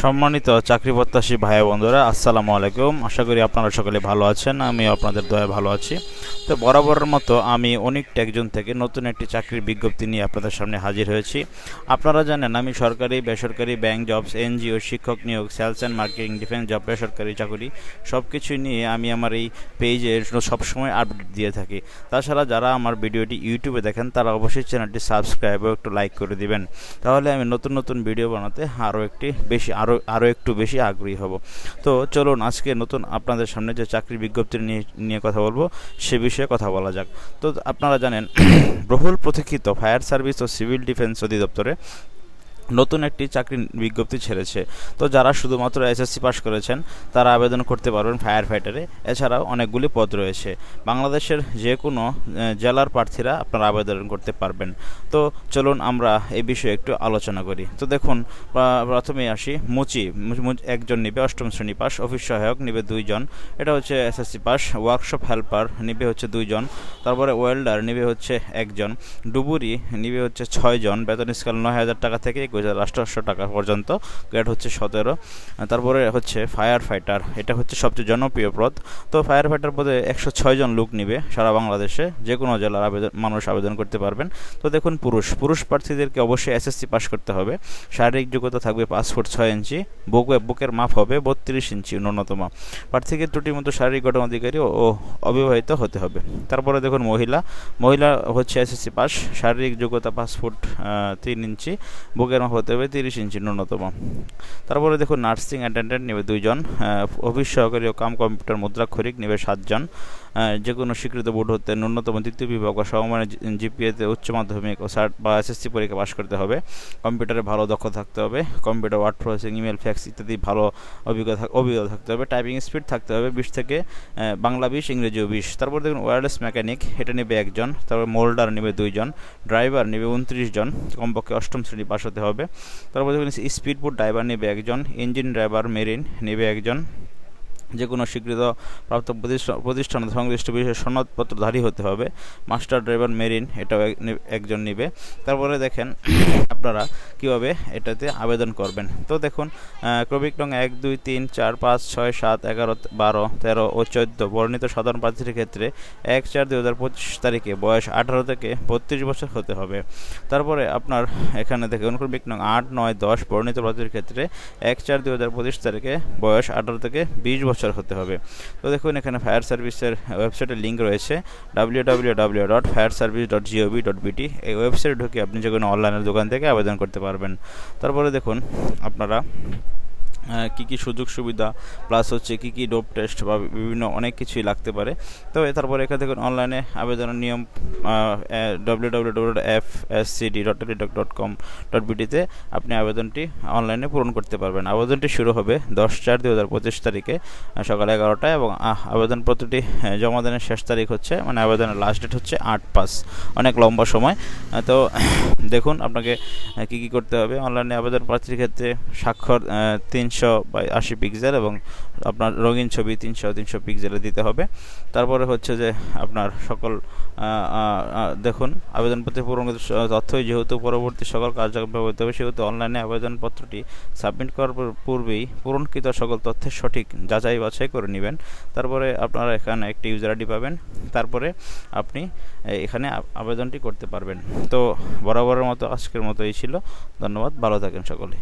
সম্মানিত চাকরি প্রত্যাশী ভাই বন্ধুরা, আসসালামু আলাইকুম। আশা করি আপনারা সকলে ভালো আছেন। আমি আপনাদের দয়ায় ভালো আছি। তো বরাবরের মতো আমি অনেক টেকজন থেকে নতুন একটি চাকরির বিজ্ঞপ্তি নিয়ে আপনাদের সামনে হাজির হয়েছি। আপনারা জানেন আমি সরকারি, বেসরকারি, ব্যাংক জবস, এনজিও, শিক্ষক নিয়োগ, sales and marketing, defence job, বেসরকারি চাকরি সব কিছুই নিয়ে আমি আমার এই পেজে সবসময় আপডেট দিয়ে থাকি। তাছাড়া যারা আমার ভিডিওটি ইউটিউবে দেখেন তারা অবশ্যই চ্যানেলটি সাবস্ক্রাইব ও একটু লাইক করে দিবেন। তাহলে আমি নতুন নতুন ভিডিও বানাতে আরও একটু বেশি আগ্রহী হব। তো চলুন আজকে নতুন আপনাদের সামনে যে চাকরির বিজ্ঞপ্তি নিয়ে কথা বলবো সে বিষয়ে কথা বলা যাক। তো আপনারা জানেন বহুল প্রতীক্ষিত ফায়ার সার্ভিস ও সিভিল ডিফেন্স অধিদপ্তরে নতুন একটি চাকরির বিজ্ঞপ্তি ছেড়েছে। তো যারা শুধুমাত্র এসএসসি পাস করেছেন তারা আবেদন করতে পারবেন ফায়ার ফাইটারে। এছাড়াও অনেকগুলি পদ রয়েছে। বাংলাদেশের যে কোনো জেলার প্রার্থীরা আপনারা আবেদন করতে পারবেন। তো চলুন আমরা এই বিষয়ে একটু আলোচনা করি। তো দেখুন, প্রথমে আসি একজন নিবে 8ম শ্রেণী পাস, অফিস সহায়ক নিবে 2 জন, এটা হচ্ছে এসএসসি পাস। ওয়ার্কশপ হেল্পার নিবে হচ্ছে 2 জন, তারপরে ওয়েল্ডার নিবে হচ্ছে 1 জন, ডুবুরি নিবে হচ্ছে 6 জন, বেতন স্কেল 9,000 টাকা থেকে 21,800 টাকা পর্যন্ত, গ্রেড হচ্ছে 17। তারপরে হচ্ছে ফায়ার ফাইটার, এটা হচ্ছে সবচেয়ে জনপ্রিয় পদ। তো ফায়ার ফাইটার পদে 106 জন লোক নিবে সারা বাংলাদেশে, যে কোনো জেলার মানুষ আবেদন করতে পারবেন। তো দেখুন, পুরুষ প্রার্থীদেরকে অবশ্যই এসএসসি পাস করতে হবে। শারীরিক যোগ্যতা থাকবে 5 ফুট 6 ইঞ্চি, বুকের মাপ হবে 32 ইঞ্চি ন্যূনতম। প্রার্থীকে ত্রুটির মতো শারীরিক গঠন অধিকারী ও অবিবাহিত হতে হবে। তারপরে দেখুন, মহিলা হচ্ছে এসএসসি পাস, শারীরিক যোগ্যতা 5 ফুট 3 ইঞ্চি, বুকের মাপ হতে হবে 30 ইঞ্চি ন্যূনতম। তারপরে দেখুন, নার্সিং অ্যাটেন্ডেন্ট নেবে 2 জন, অফিস সহকারী ও কম্পিউটার মুদ্রাক্ষরিক নেবে 7 জন, যে কোনো স্বীকৃত বোর্ড হতে ন্যূনতম 3য় বিভাগ বা সমমানের জিপিএতে উচ্চ মাধ্যমিক ও বা এসএসসি পরীক্ষা পাস করতে হবে। কম্পিউটারে ভালো দক্ষ থাকতে হবে। Computer, word processing, email, fax ইত্যাদি ভালো অভিজ্ঞতা থাকতে হবে। টাইপিং স্পিড থাকতে হবে 20 থেকে বাংলা 20, ইংরেজিও 20। তারপর দেখুন, ওয়্যারলেস মেকানিক, এটা নেবে 1 জন, তারপর মোল্ডার নেবে 2 জন, ড্রাইভার নেবে 29 জন, কমপক্ষে 8ম শ্রেণী পাস হতে হবে। তারপর দেখুন, স্পিডবোট ড্রাইভার নেবে 1 জন, ইঞ্জিন ড্রাইভার মেরিন নেবে 1 জন, যে কোনো স্বীকৃত প্রাপ্ত প্রতিষ্ঠান সংশ্লিষ্ট বিষয়ে সনদপত্রধারী হতে হবে। মাস্টার ড্রাইভার মেরিন, এটাও 1 জন নিবে। তারপরে দেখেন আপনারা কীভাবে এটাতে আবেদন করবেন। তো দেখুন, ক্রমিক নং 1, 2, 3, 4, 5, 6, 7, 11, 12, 13 ও 14 বর্ণিত সাধারণ প্রার্থীর ক্ষেত্রে 1/4/2025 তারিখে বয়স 18 থেকে 32 বছর হতে হবে। তারপরে আপনার এখানে দেখুন, ক্রমিক নং 8, 9, 10 বর্ণিত প্রার্থীর ক্ষেত্রে 1/4/2025 তারিখে বয়স 18 থেকে 20 বছর হতে হবে। তো দেখুন, এখানে ফায়ার সার্ভিসের ওয়েবসাইটের লিঙ্ক রয়েছে www.fireservice.gov.bt। এই ওয়েবসাইটে ঢুকে আপনি যে কোনো অনলাইনের দোকান থেকে আবেদন করতে পারবেন। তারপরে দেখুন আপনারা কী সুযোগ সুবিধা প্লাস হচ্ছে কী ডোপ টেস্ট বা বিভিন্ন অনেক কিছুই লাগতে পারে। তো তারপরে এখানে দেখুন অনলাইনে আবেদনের নিয়ম www.fscd.teledoc.com.bt-তে আপনি আবেদনটি অনলাইনে পূরণ করতে পারবেন। আবেদনটি শুরু হবে 10/4/2025 তারিখে সকাল 11টায় এবং আবেদনপত্রটি জমা দানের শেষ তারিখ হচ্ছে, মানে আবেদনের লাস্ট ডেট হচ্ছে 8/5। অনেক লম্বা সময়। তো দেখুন আপনাকে কী করতে হবে। অনলাইনে আবেদন প্রার্থীর ক্ষেত্রে স্বাক্ষর 380 পিক্সেল এবং আপনার রঙিন ছবি 300 পিক্সেলে দিতে হবে। তারপরে হচ্ছে যে আপনার সকল দেখুন আবেদনপত্রের পূরণকৃত তথ্যই যেহেতু পরবর্তী সকল কার্যক্রম ব্যবহৃত হবে, সেহেতু অনলাইনে আবেদনপত্রটি সাবমিট করার পূর্বেই পূরণকৃত সকল তথ্যের সঠিক যাচাই বাছাই করে নেবেন। তারপরে আপনারা এখানে একটি ইউজার আইডি পাবেন। তারপরে আপনি এখানে আবেদনটি করতে পারবেন। তো বরাবরের মতো আজকের মতো এই ছিল। ধন্যবাদ, ভালো থাকেন সকলে।